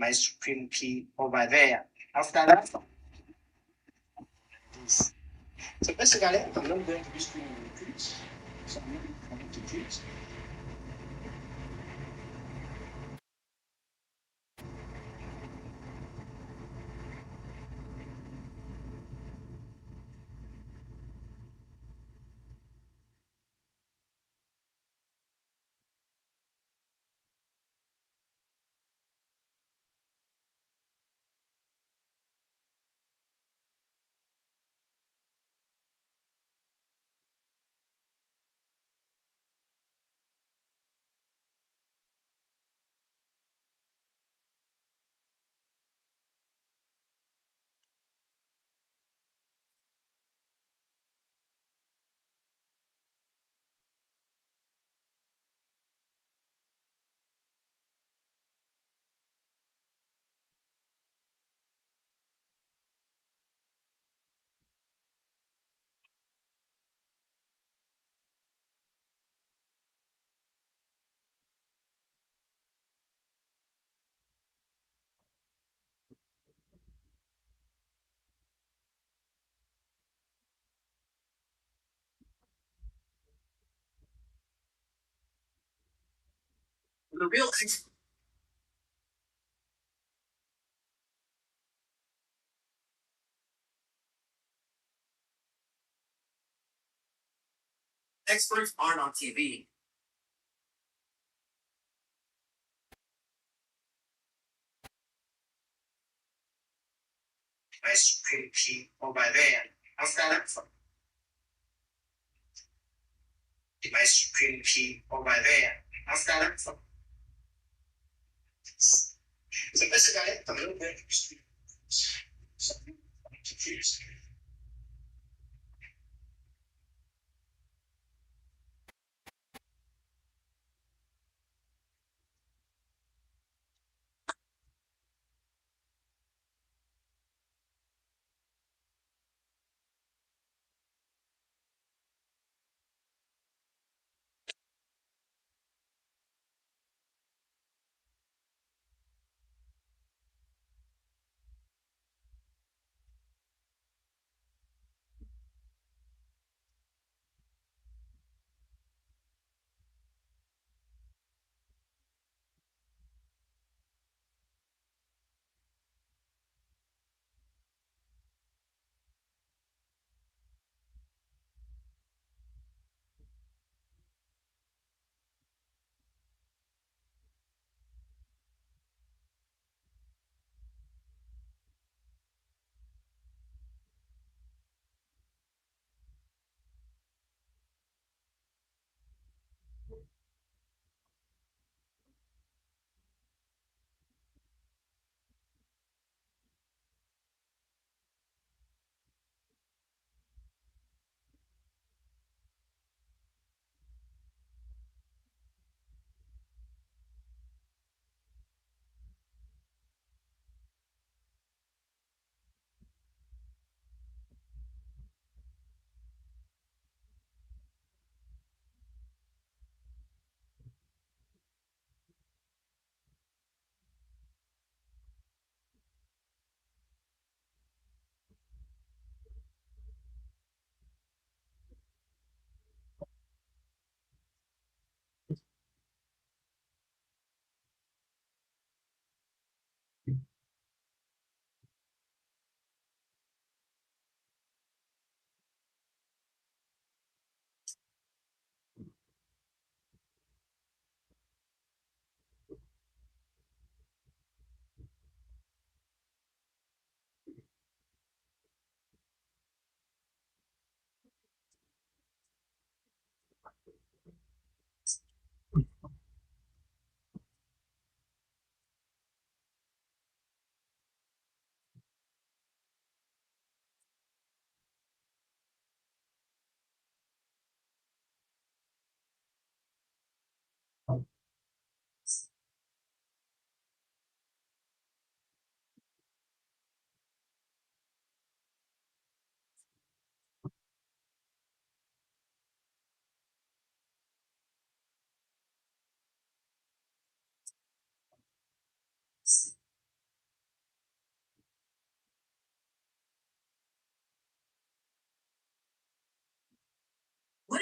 my supreme key over there. After that, this. So basically, I'm not going to be screening retreats. So I'm not going to treat. The real experts aren't on TV. My supreme key over there. After that, my supreme key over there. After that, so basically, I'm not going to be screening. So I'm going to choose.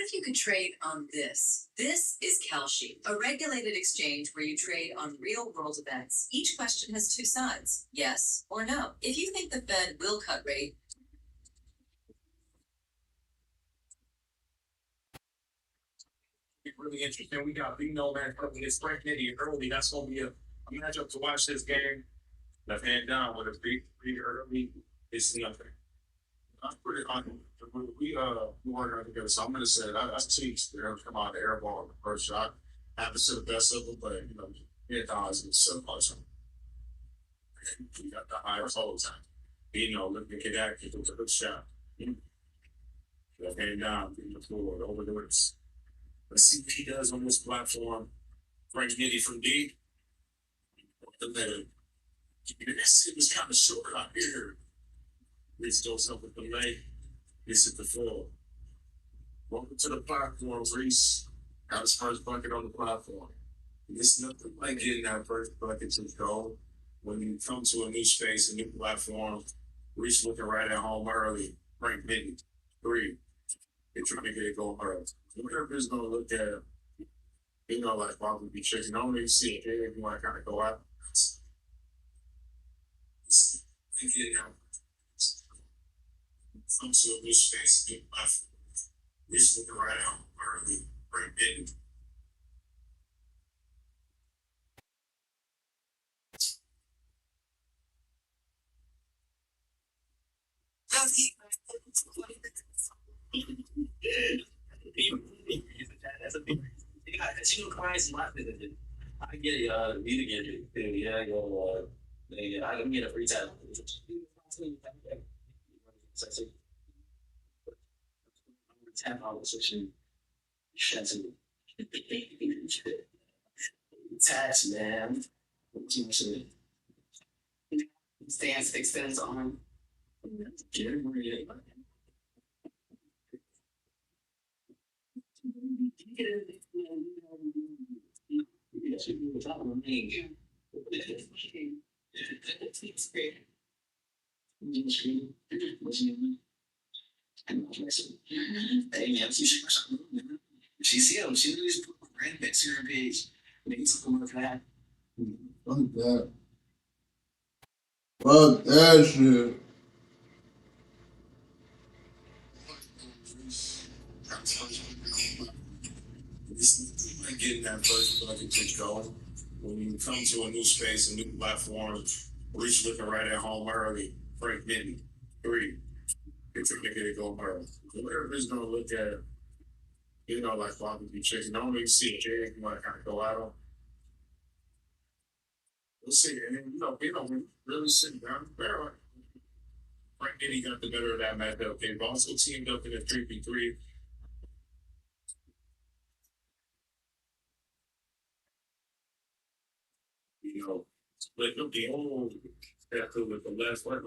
if you could trade on this? This is Kalshi, a regulated exchange where you trade on real world events. Each question has two sides, yes or no. If you think the Fed will cut rate, really interesting. We got Big No Man coming against Frank Nitty early. That's going to be a matchup to watch this game. Left hand down with a big early. It's nothing. I'm pretty on. We weren't together, so I'm gonna say that I see they're gonna come out of the air ball in the first shot. Happens to the best of them, but yeah, guys, it's so much. We got the higher total time. Looking at that, it was a good shot. Left hand down, being the floor, over the wrist. Let's see what he does on this platform. Frank Nitty from deep. The letter. It was kind of short out here. Reese goes up with the leg. Gets at the floor. Welcome to the platform, Reese. Got his first bucket on the platform. It's nothing like getting that first bucket to go. When you come to a new space, a new platform, Reese looking right at home early. Frank Nitty. 3. They're trying to get it going early. Whatever is going to look at, like Bobby B. Chicken. I don't even see it here if you want to kind of go out. Some sort of new space, new platform. Reese looking right at home early. Frank Nitty. That's a big. Yeah, she clients my business. I get it. You get it. Yeah, go. I can get a free time. $10 session. Tax man. Stance extends on. Get it. Hey man, she see him. She just put right next to her page. Maybe something like that. Fuck that. Fuck that shit. It's like getting that first bucket to go. When you come to a new space, a new platform, Reese looking right at home early. Frank Nitty. 3. They're trying to get it going early. Whatever is going to look at, like Bobby B. Chicken. I don't even see it here if you want to kind of go out on. We'll see. And then, we really sitting down there. Frank Nitty got the better of that matchup. They've also teamed up in a 3v3. Split up the old after with the last one.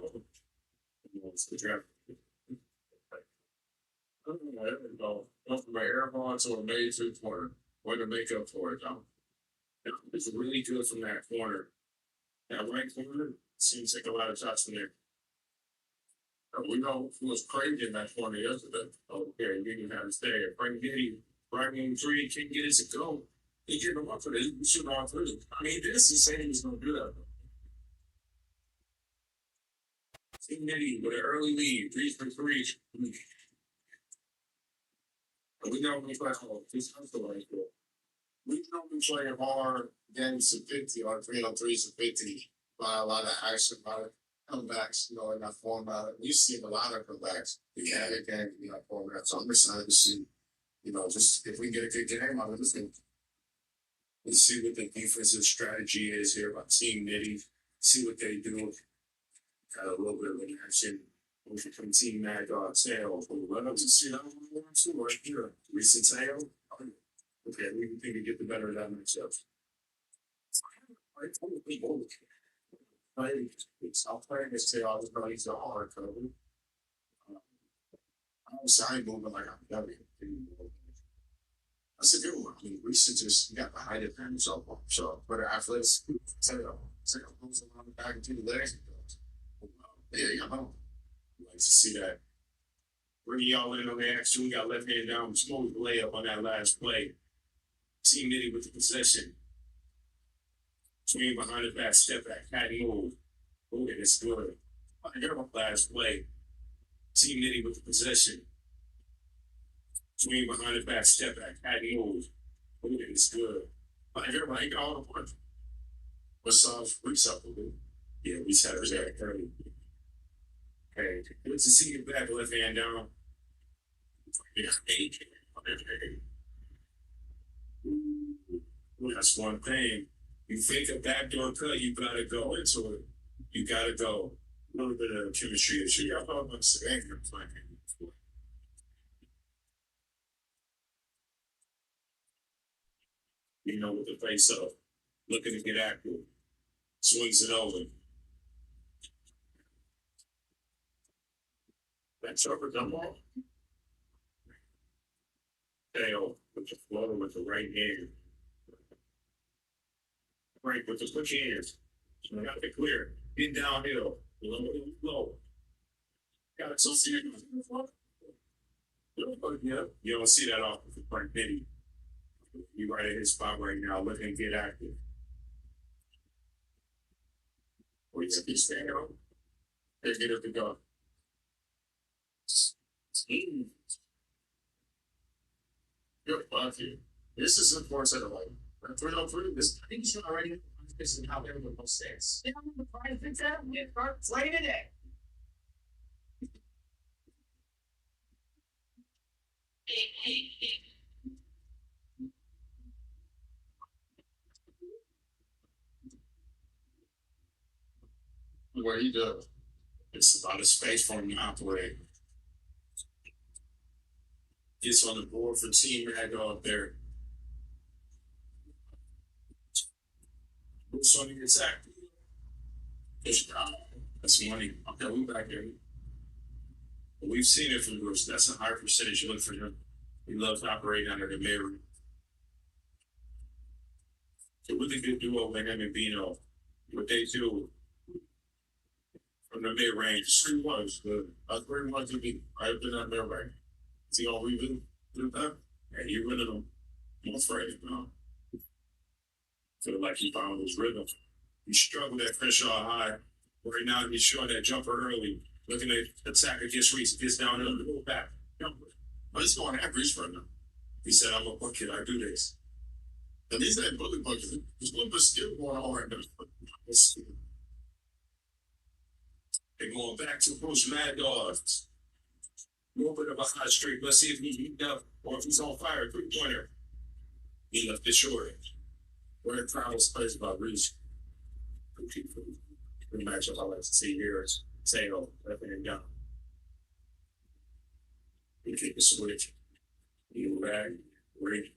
It's the draft. I don't know. Go from an air ball to a major corner. What to make up for it, though. It's really good from that corner. That right corner seems like a lot of shots in there. We know who was crazy in that corner yesterday. Okay, we didn't have to stay. Frank Nitty, right in 3, can't get it to go. He get him up for this. He should have through. I mean, this is saying he's going to do that. Team Nitty with an early lead, 3 for 3. We know we play hard. This comes to right here. We know we play hard games of 50 or 3-on-3s of 50 by a lot of action, a lot of comebacks, in that format. We've seen a lot of comebacks. We had a game in that format. So I'm excited to see, just if we get a good game out of this game. Let's see what the defensive strategy is here by Team Nitty. See what they do. Got a little bit of an action from Team Mad Dog Tail. Let us see that one too right here. Recent Tail. Okay, we think we get the better of that matchup. I'll play this Tail. I was going to use the hard cover. I'm sorry, moving like I'm W. That's a good one. I mean, we should just got the height advantage so better athletics. Tail goes around the back into the legs. Yeah, like to see that bring y'all in on the action. We got left hand down, smooth layup on that last play. Team Nitty with the possession. Swing behind the back, step back, had move. Ooh, and it's good. Last play. Team Nitty with the possession. Swing behind the back, step back, had move. Ooh, and it's good. Everybody got all the points. What's up, dude? Yeah, we set it there early. Okay, good to see you back, left hand down. Yeah, that's one thing. You fake a backdoor cut, you gotta go into it. You gotta go. A little bit of chemistry issue. I thought about saying you're playing. You know, with the face up, looking to get active, swings it over. That's over the ball. Tail with the flow with the right hand. Right with the quick hands. So I got it clear. Get downhill. Low. Got it so serious. Yeah, you don't see that off the front Nitty. You right at his spot right now, looking to get active. Wait, he's staying on. Let's get up to go. Good fuck you. This is the force of the light. 303. This I think you should already this is how everyone else says. Yeah, I'm trying to fix that. We start playing today. What he does. It's about a space for him to operate. Gets on the board for Team Ragdoll up there. Who's on the attack? That's money. Okay, we back there. But we've seen it from Bruce. That's a higher percentage. You look for him. He loves operating under the mirror. It's a really good duo with him and Bino. What they do from the mid range, 3-1 is good. 3-1 to be right up in that mid range. Is he gonna reboot that? And he rid of them. I'm afraid, feel like he found his rhythm. He struggled at Crenshaw High. Right now, he's showing that jumper early. Looking at attacker gets Reese, gets down and go back. But he's going after Reese right now. He said, I'm a bucket, I do this. And he's that bully bucket. There's a little bit of skill going on right now. They're going back to Bruce Mad Dogs. A little bit of a hot streak. Let's see if he's heating up or if he's on fire. 3-pointer. He left it short. We're in Travis plays about Reese. The matchup I like to see here is Sayo, left hand down. You keep the switch. You rag, read.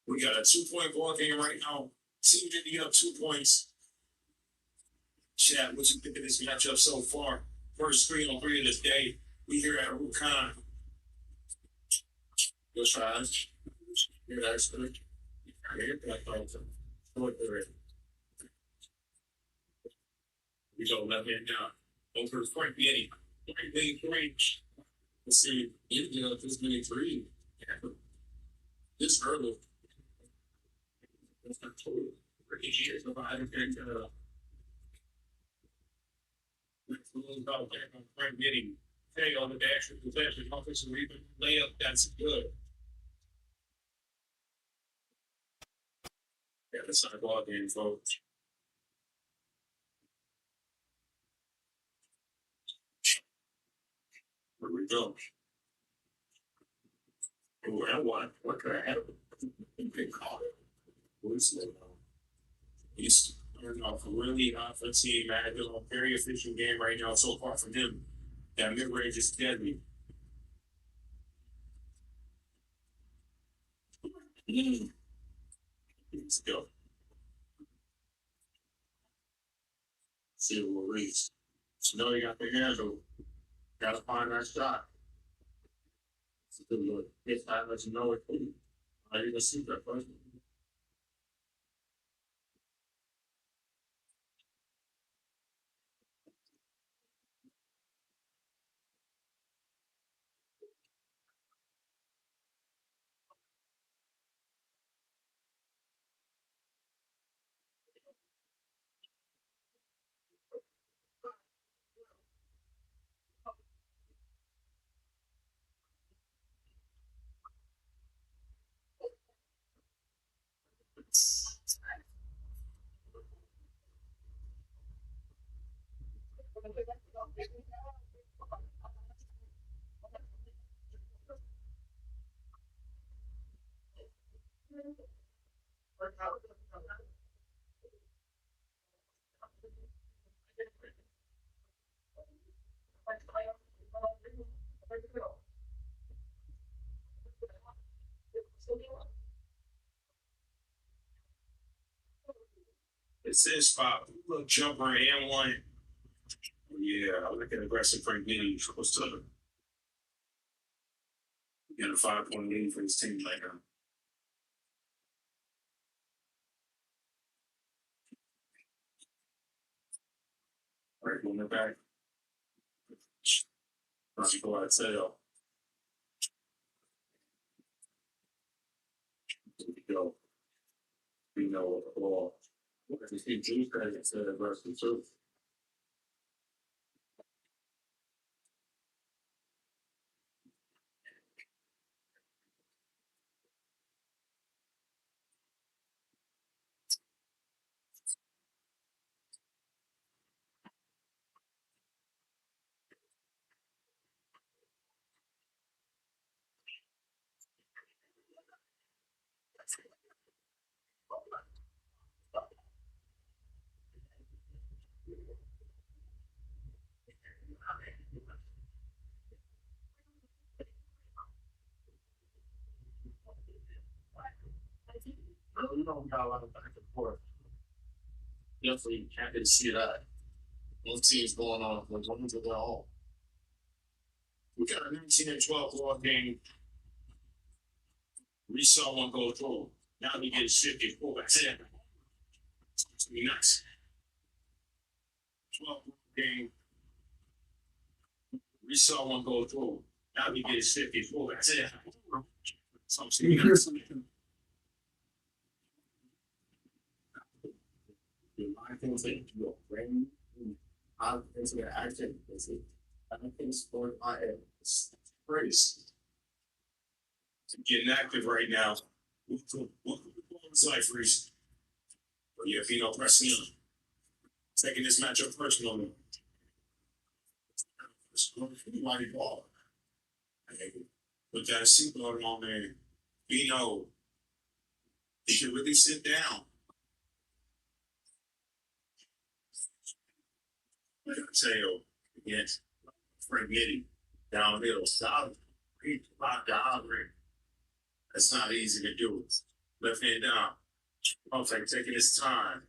We got a 2-point ball game right now. Team Nitty up 2 points. Chat, what you think of this matchup so far? First 3-on-3 of this day. We here at Rukan. Good tries. Here, that's good. Here, that also. We go left hand down. Over to Frank Nitty. Frank Nitty range. Let's see. You get up this many 3. Yeah. This early. That's not total. Pretty years of I don't think Frank Nitty. Hey, on the dash with possession, offensive rebound, layup, that's good. Yeah, that's not a ball game, folks. Here we go. Oh, I want. What could I have? Big call. He's starting off a really offensive, a very efficient game right now so far from him. That mid range is deadly. Let's go. See what we'll reach. So now you got the handle. Gotta find that shot. It's a good look. If I let you know it, I didn't see that first. It says pop. Look, jumper and one. Yeah, I like an aggressive Frank Nitty. What's up? Get a 5-point lead for his team right now. All right, going back. Let's go out sale. Here we go. We know what the ball. You see Juice guys instead of versus Truth. We don't got a lot of back and forth. Definitely happy to see that. Both teams going on with ones of their own. We got a 19-12 ball game. We saw one go through. Now we get 54. That's it. It's going to be nice. 12 ball game. We saw one go through. Now we get 54. That's it. Something nice. I think that you bring out into the action. I think sport is crazy. Getting active right now. It's like freeze. But yeah, Pino pressing on. Taking this matchup personally. Mighty ball. Put that seatbelt on there. Pino. He should really sit down. Tail against Frank Nitty downhill, solid, down. That's not easy to do. Left hand down. Like taking his time.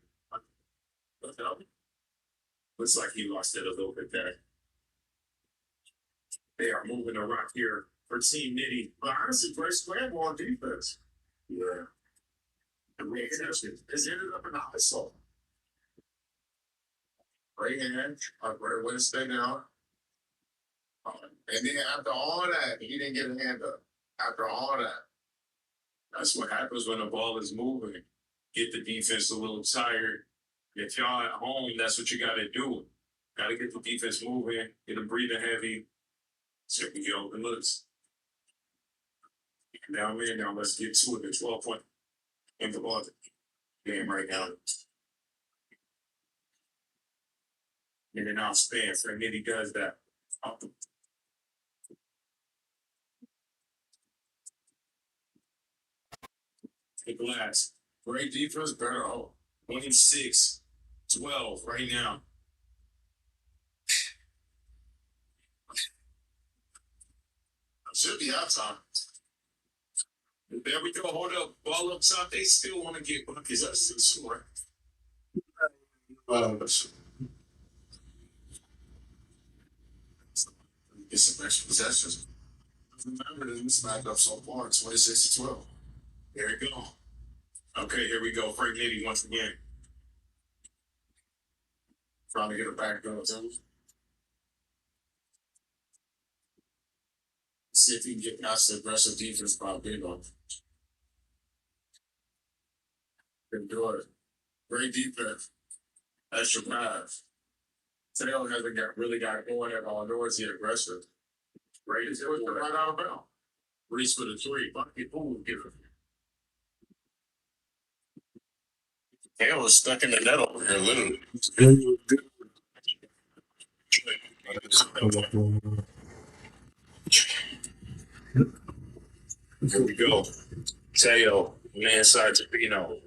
Looks like he lost it a little bit there. They are moving the rock here for Team Nitty. But honestly, very scramble on defense. Yeah. The reaction has ended up in the hustle. Right hand, right way to stay down. And then after all that, he didn't get a hand up. After all that. That's what happens when the ball is moving. Get the defense a little tired. If y'all at home, that's what you got to do. Got to get the defense moving, get them breathing heavy. So we get open looks. Down there, now let's get to it. The 12-point in the ball game right now. And then I'll span. Frank Nitty does that. Take glass. Great defense, better. 26-12 right now. Should be outside. There we go. Hold up. Ball up top. They still want to get buckets. That's the score. Get some extra possessions. Remember this matchup so far, 26-12. There we go. Okay, here we go. Frank Nitty once again. Trying to get it back going. See if he can get past the aggressive defense by big on. Can do it. Great defense. Extra pass. Taylor hasn't really got going at all, nor is he aggressive. Great is right out of bounds. Reese for the 3. Bucket, boom, give it. Taylor's stuck in the net over here, literally. Here we go. Tayo, man side to Pino.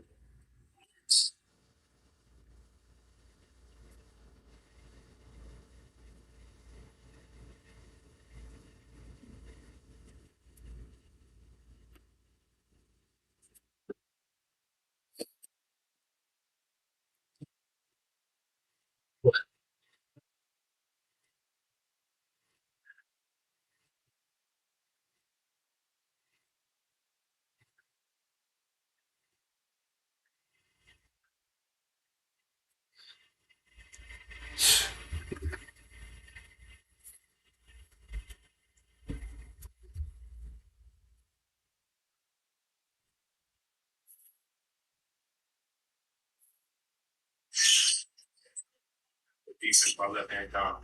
Decent by left hand down.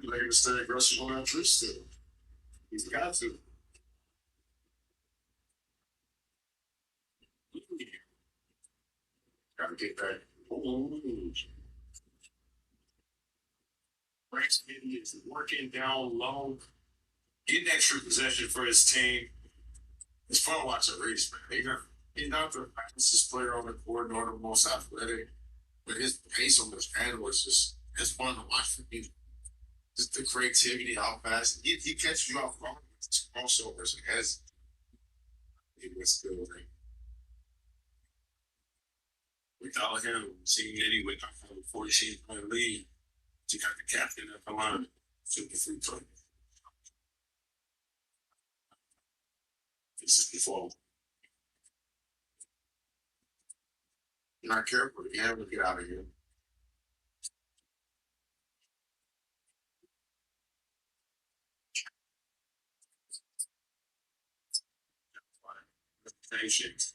Later to stay aggressive on that three still. He's got to. Gotta get that. Ooh. Bryce Petty is working down low, getting extra possession for his team. It's fun watching Reese, man. He's not the fastest player on the court nor the most athletic, but his pace on this handle is just it's fun to watch for him. Just the creativity, how fast he catches you off guard. Crossovers and has it was good. Like, without him, seeing Eddie with 14-point lead, you got the captain at the line, shoot the free throw. This is before. You're not careful, you have to get out of here. Patience.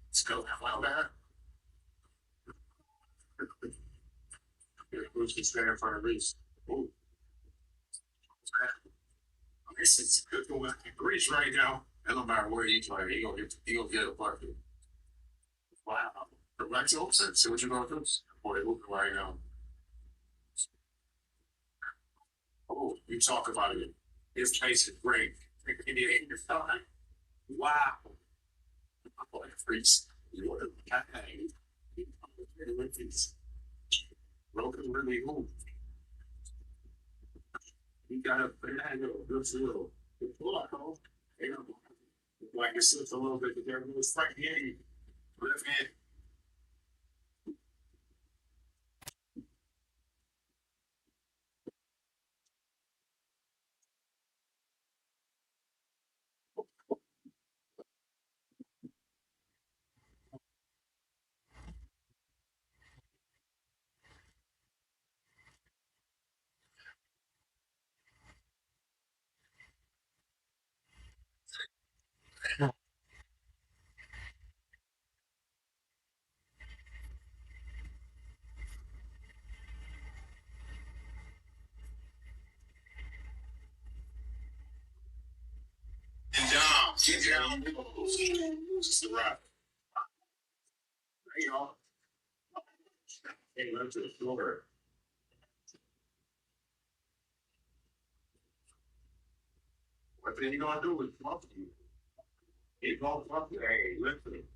Let's go. How about that? Who's can stand in front of Reese? Ooh. This is good going. Reese right now. And no matter where he play, he gonna get a bucket. Wow. But back to Olsen. See what you're gonna do. Boy, looking right now. Oh, you talk about it. His pace is great. Wow. Boy, Reese. You are the guy. Broken really move. You got a banana, this little. Like it slips a little bit, but there was right hand. Left hand. And down, get down. Just a wrap. There you go. Hey, left to the floor. What then you gonna do with monkey? He gonna fuck you. Hey, listen.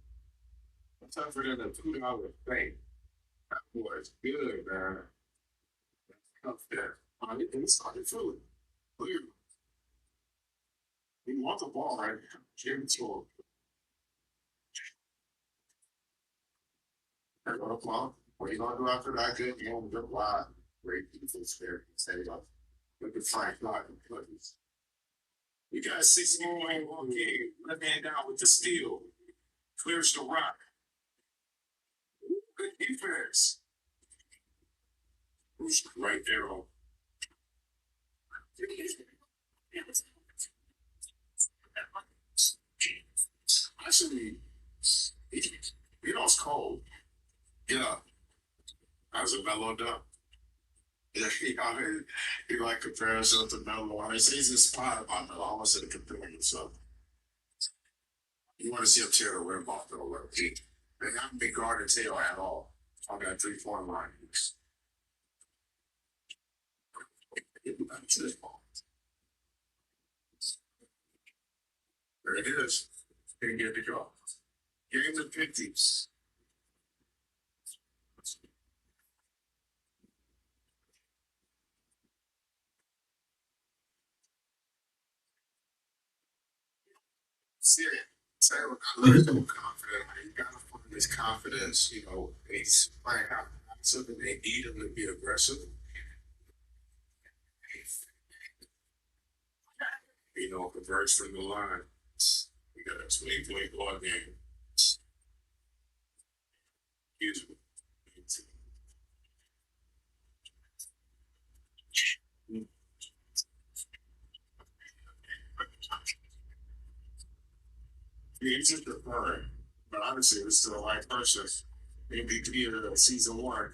It's tougher than a $2 thing. That boy's good, man. That's tough there. It's started feeling. Clear. You want the ball right now. Give it to him. They're gonna flop. What are you gonna do after that? Good. You're gonna jump wide. Great defense there. Set it up. Look at Frank Clark and Clippers. We got a 6-1 one game. Left hand down with the steal. Clears the rock. Ooh, good defense. Who's right there on? Actually, you know it's cold. Yeah. As a mellow up. Yeah, he like compares himself to Melo. He's inspired by Melo. I almost said comparing himself. You want to see him tear the rim off the left. They haven't been guarded tail at all on that 3-point line. There it is. Didn't get the draw. Games of 50s. See it. So I look so confident. You gotta find this confidence, he's playing how something they need him to be aggressive. Converts from the line. We got a 20-point ball game. Beautiful. He's just preferring, but obviously it's still the right person. MVP of season 1,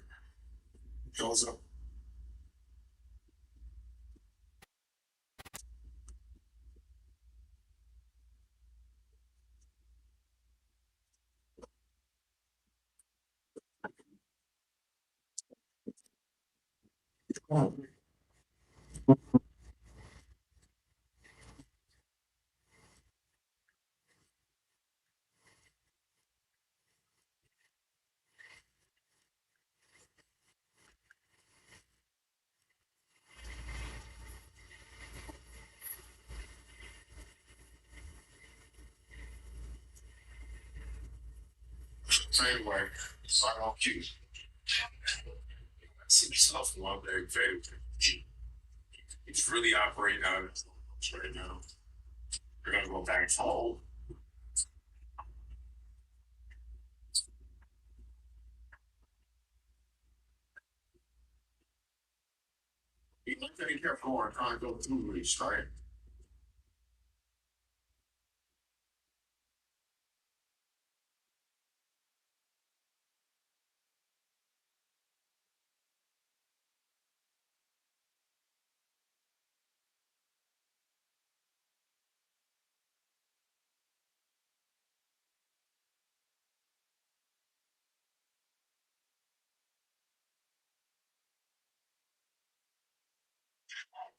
goes up. Same way, start off cute. See yourself one day, favorite. He's really operating out of this right now. We're gonna go back home. He looked at he kept going, trying to go through each, right?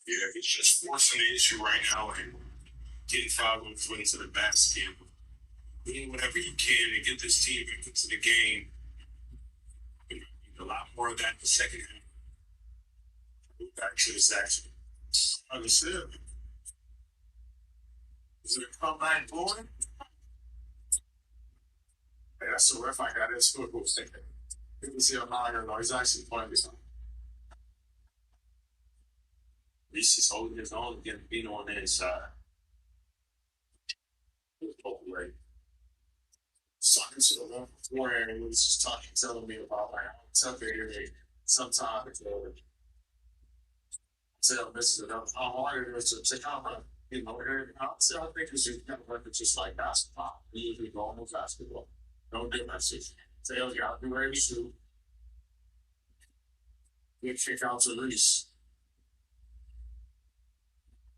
Yeah, he's just forcing the issue right now and getting fouled on his way to the basket. Doing whatever he can to get this team back into the game. A lot more of that in the second half. Back to this action. Understood. Is it a comeback boy? Hey, that's the ref I got his football sticker. You can see I'm not here, though. He's actually playing this time. Reese is holding his own and getting beat on the inside. Right. Sucking to the one before, and he was just talking, telling me about like how tough it is sometimes to tell Mr. How hard it is to take on a, you know, I think it's just kind of like it's just like basketball. We usually go on with basketball. No differences. Tell you how to be ready to shoot. Good kick out to Reese.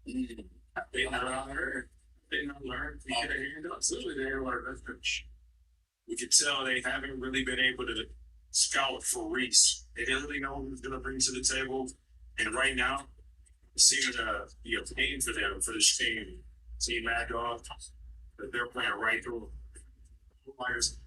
They not learn. They not learn. We get a hand up. Absolutely, they were. We could tell they haven't really been able to scout for Reese. They didn't really know what he was going to bring to the table. And right now, it seems to be a pain for them, for this team. Team Mad Dog, that they're playing right through players.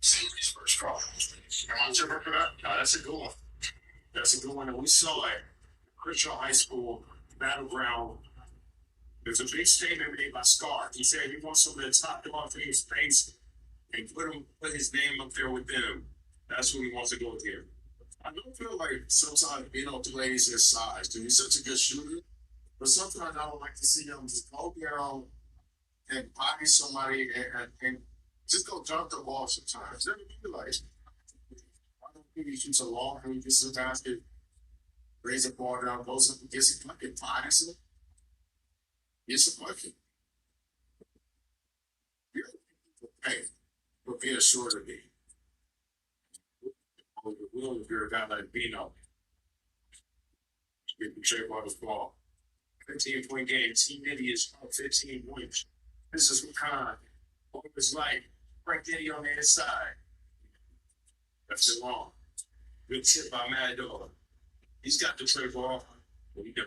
Series first draw. Am I tripping for that? No, that's a good one. That's a good one. And we saw it. Christian High School battleground. There's a big statement made by Scar. He said he wants some of the top dog in his face and put his name up there with them. That's who he wants to go with here. I don't feel like sometimes plays his size. Dude, he's such a good shooter. But sometimes I would like to see him just go down and body somebody and just go dunk the ball sometimes. Never be like, I don't think he shoots a long and he gets to the basket, raise the ball down, goes up and gets a bucket, ties it. Gets a bucket. Hey, but be assured of me. Will, if you're a guy like Bino, you can check out his ball. 15-point game, Team Nitty is up 15 points. This is what it was like. Frank Diddy on the inside. That's it long. Good tip by Mad Dog. He's got the tray ball. What we do?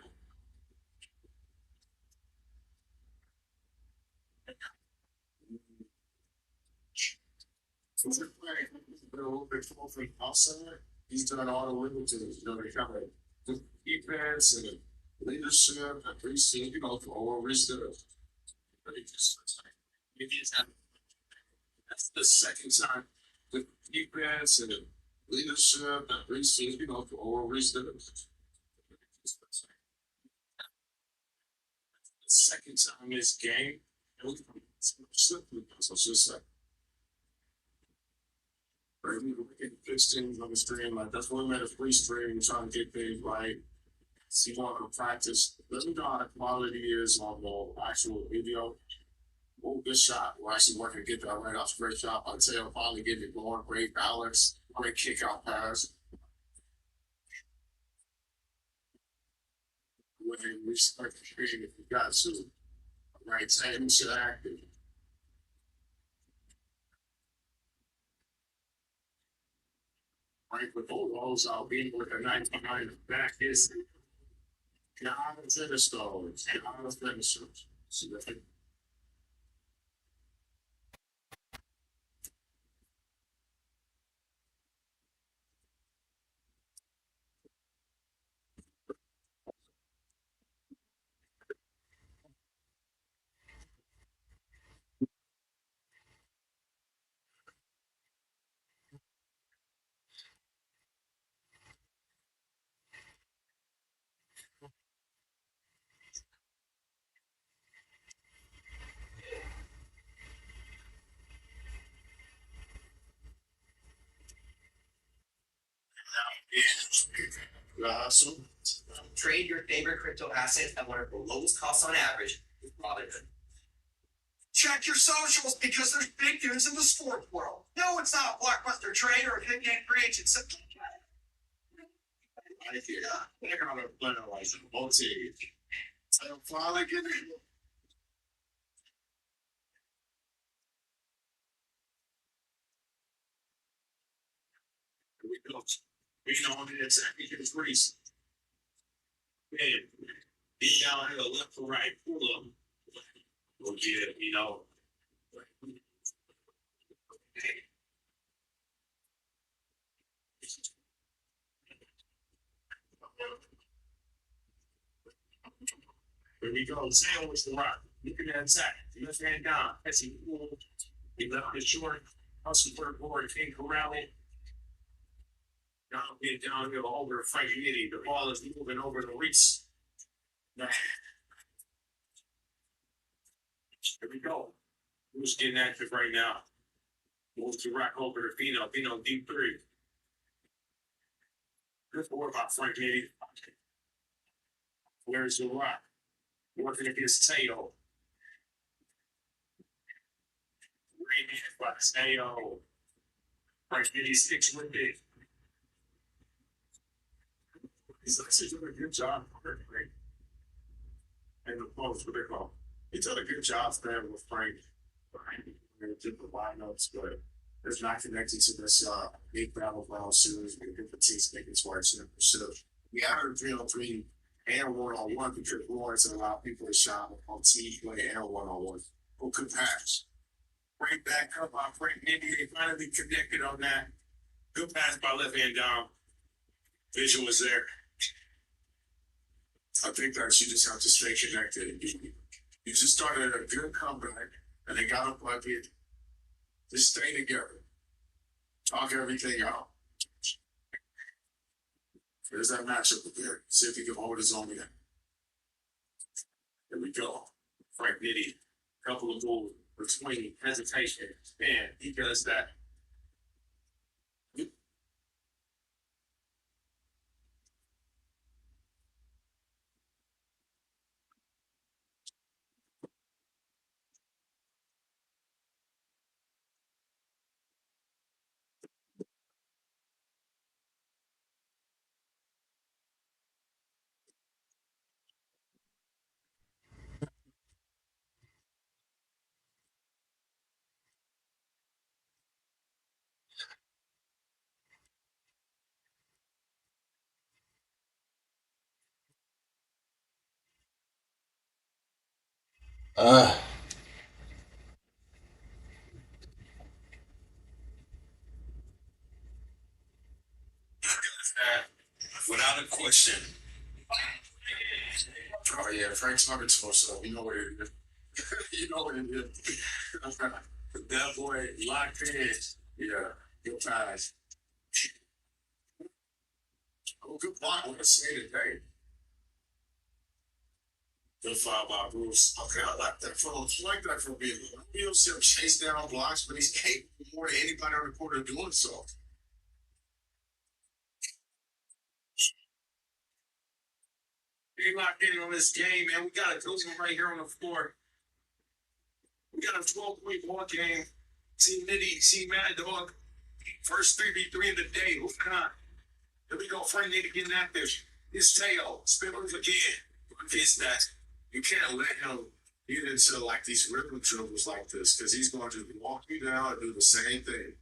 So we're playing a little bit from outside. He's done all the little things, they kind of defense and leadership, appreciate, for wisdom. That's the second time with defense and leadership, appreciate, for wisdom. The second time this game, and we so it's just like, we were getting fixed things on the stream, like that's when we made a free stream, trying to get things right. See more of a practice. Let me know how the quality is on the actual video. Oh, good shot. We're actually working to get that right off. Great shot. I'll tell you, finally getting it going. Great balance. Great kick out pass. When we start the stream, if you got to, right, same shit active. Right, with all those, I'll be with a 99 back is John Finnestone. John Finnestone. So that's it. Yeah. So Trade your favorite crypto asset at one of the lowest costs on average with Robinhood. Check your socials because there's big news in the sports world. No, it's not a blockbuster trade or a big game free agent. I hear they're gonna play like multi. So finally get it. Here we go. We know it's his reason. Man, be down here left or right, pull up. Well, yeah, Here we go. Sam was the rock. Looking at Zach. Left hand down. As he pulled. He left it short. Hustle for the board. King Corrali. Now get downhill over Frank Nitty. The ball is moving over the Reese. Here we go. Who's getting active right now? Moves to rock over to Fino. Fino deep three. Good board by Frank Nitty. Where's the rock? Working against Teo. Great man by Teo. Frank Nitty sticks with it. He's actually doing a good job. And the post, what they call. He did a good job staying with Frank. And did the lineups, but it's not connected to this big battleground series with different teams making towards him. So we had a 3-on-3 and 1-on-1 because Lawrence and a lot of people are shot on team play and 1-on-1. Who could pass? Frank back up by Frank Nitty. They finally connected on that. Good pass by left hand down. Vision was there. I think that you just have to stay connected. You just started a good comeback, and they got a bucket. Just stay together. Talk everything out. There's that matchup there. See if he can hold his own in. Here we go. Frank Nitty, couple of moves between hesitation, and he does that. Without a question. Oh yeah, Frank talking to himself. You know what it is. You know what it is. That boy locked in. Yeah, your ties. Oh, good block. Let's say today. Good foul by Bruce. Okay, I like that from I like that from Beal. You don't see him chase down blocks, but he's capable more than anybody on the court of doing so. They locked in on this game, man. We got a good one right here on the floor. We got a 12-point ball game. See Nitty, see Mad Dog. First 3v3 of the day. Who's not? Here we go. Frank Nitty getting active. His tail. Spillers again. It's that. You can't let him get into like these rhythm dribbles like this because he's going to walk you down and do the same thing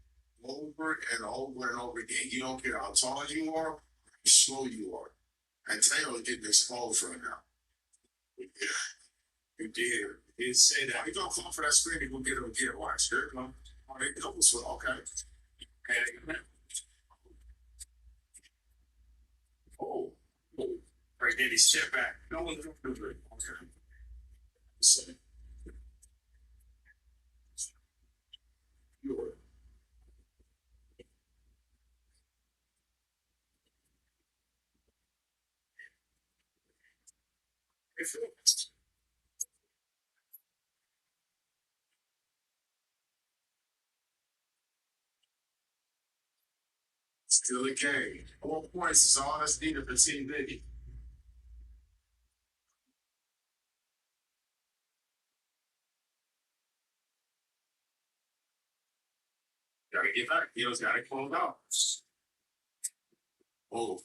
over and over and over again. You don't care how tall you are, how slow you are. And Taylor getting exposed right now. Yeah, you did. He did say that. He's gonna call for that screen. He's gonna get him again. Watch. Here it comes. Oh, they doubles for okay. Okay. Oh. Right there, he step back. No one's going to do it. Okay. So, you're. If it's still a game. 4 points is all that's needed for Team Biggie. Gotta get back. He's gotta close out. Oh.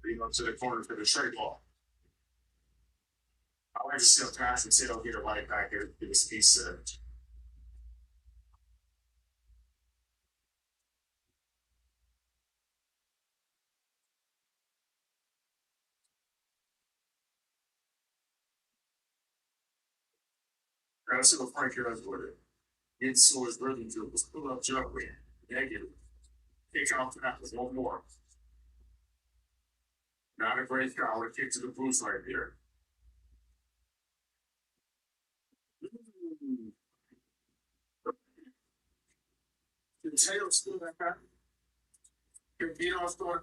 Bring up to the corner for the straight ball. I like to see him pass and say he'll get it right back here. Give his piece set. Let's see what Frank does with it. Into his rhythm dribbles. Pull up jumper. Negative. Kick off that with one more. Not a great foul. Kick to the boots right there. The tail still that guy.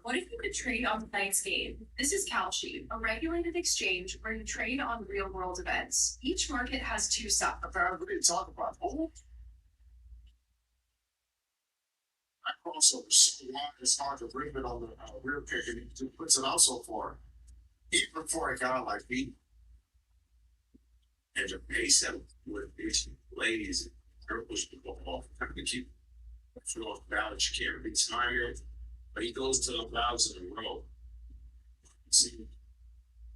What if you could trade on tonight's game? This is Kalshi, a regulated exchange where you trade on real world events. Each market has two sides. What are you talking about? Oh. That crossover so wide, it's hard to bring it on the rear pick, and he puts it out so far. Even for a guy like me. And the pace that with these ladies, dribbles the ball. I can keep it off balance. You can't be tired. But he goes to the fouls in a row. See,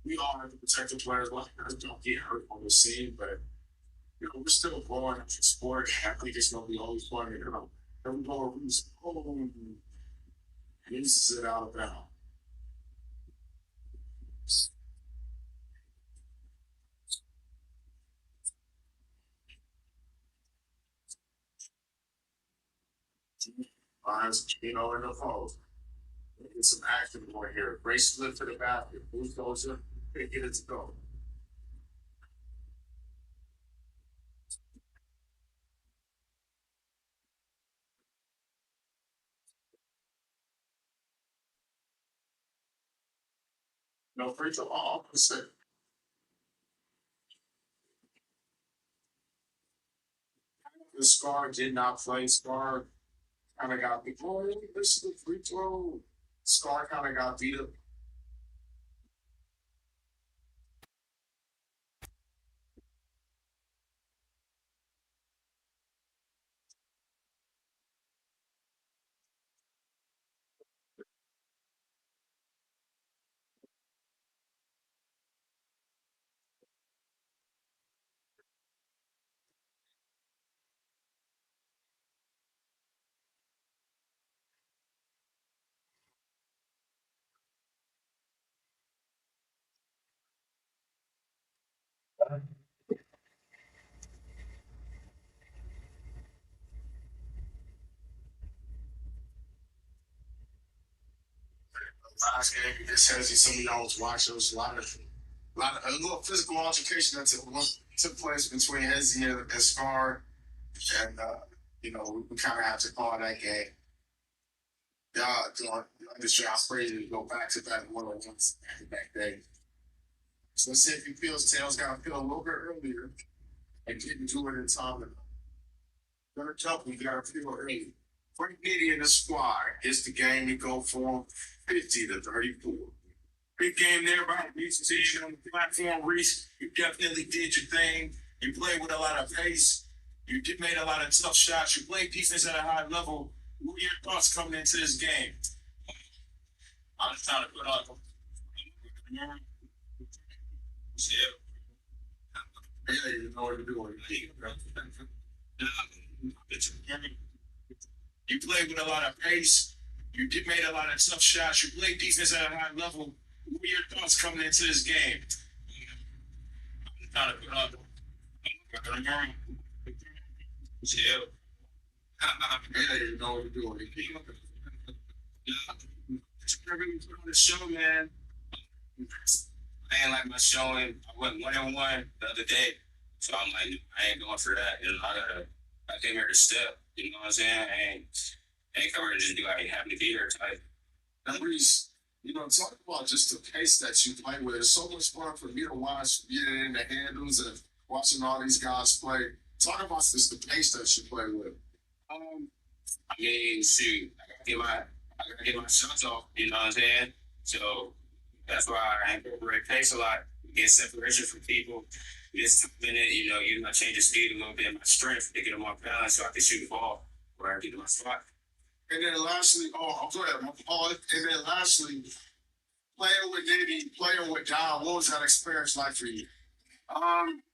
we all have to protect the players. Like us don't get hurt on the scene, but you know we're still growing as a sport. I think it's gonna be always fun. You know, every ball misses it out of bounds. Finds in the falls. Get some action going here. Brace lift to the basket. Who's goes in? Get it to go. No free throw. Opposite. The Scar did not play. Scar kind of got beat. Oh, this is the free throw. Scar kind of got beat up. Last game, this has some of y'all was watching. There was a little physical altercation that took place between Hezzy and Scar, and we kind of have to call that game. This job crazy to go back to back one on ones back day. So let's see if he feels Tails got to feel a little bit earlier and didn't do it in time. Gonna tell we got to feel early. Frank Nitty and the squad gets the game to go for 50-34. Big game there by Reese seeing on the platform. Reese, you definitely did your thing. You played with a lot of pace. You made a lot of tough shots. You played defense at a high level. What are your thoughts coming into this game? I'm just trying to put up. Yeah, you know what you're doing. You played with a lot of pace. You made a lot of tough shots. You played defense at a high level. What are your thoughts coming into this game? I'm trying to put up. Yeah, you know what you're doing. I really put on the show, man. I ain't like my showing. I went 1-1 the other day, so I'm like, I ain't going for that. I came here to step. You know what I'm saying? I ain't coming here to just do. I ain't happy to be here type. Reese, talk about just the pace that you play with. It's so much fun for me to watch getting in the handles and watching all these guys play. Talk about just the pace that you play with. I mean, shoot, I gotta get my shots off. You know what I'm saying? So that's why I incorporate pace a lot. Get separation from people. This minute, you know, change the speed a little bit, my strength to get them off balance so I can shoot the ball where I get to my spot. And then lastly, and then lastly, playing with Nitty, playing with Don, what was that experience like for you?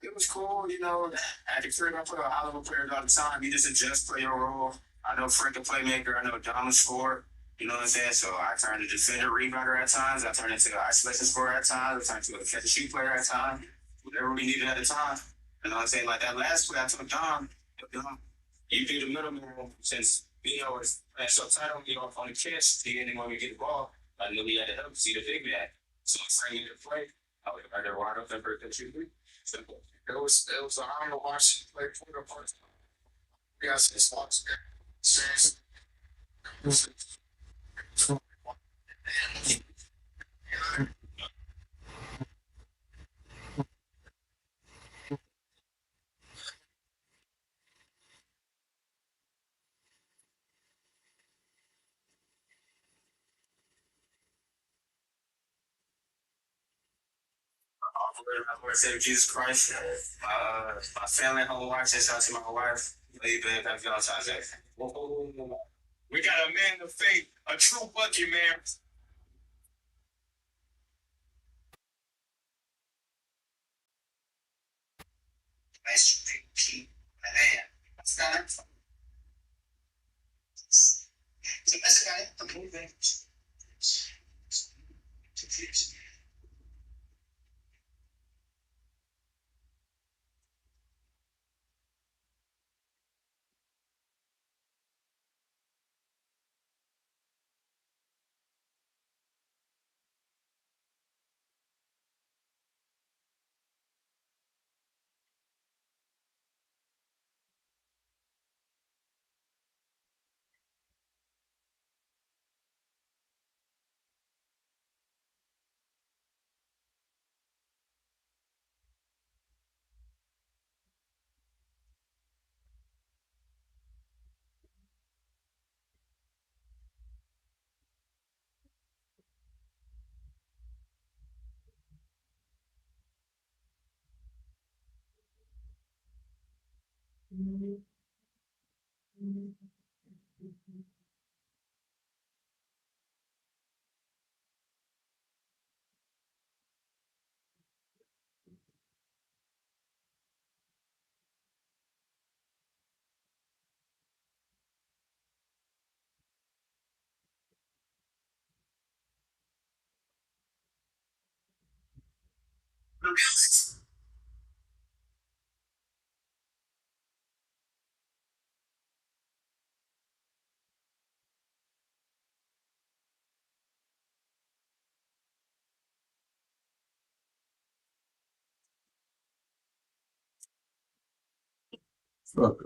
It was cool, I can figure out for a high level player all the time. You just adjust, play your role. I know Frank a playmaker, I know Dom a scorer. You know what I'm saying? So I turned to defender, rebounder at times. I turned into an isolation scorer at times. I turned to a catch and shoot player at times. Whatever we needed at the time. You know what I'm saying? Like that last play I took Dom, you do the middleman since Bino was playing so tight on me off on the catch, he didn't want me to get the ball. I knew he had to help see the big man. So I framed the play. I was right there wide open for the shoot. Simple. It was an honor to watch him play for the first time. Yes, it's lots of seriously. Lord Savior Jesus Christ, my family at home watching, shout out to my wife, Lady Beth, happy Valentine's Day. We got a man of faith, a true bucket man. Nice keep my hand. That's done. So basically, I'm moving to fix. Fuck.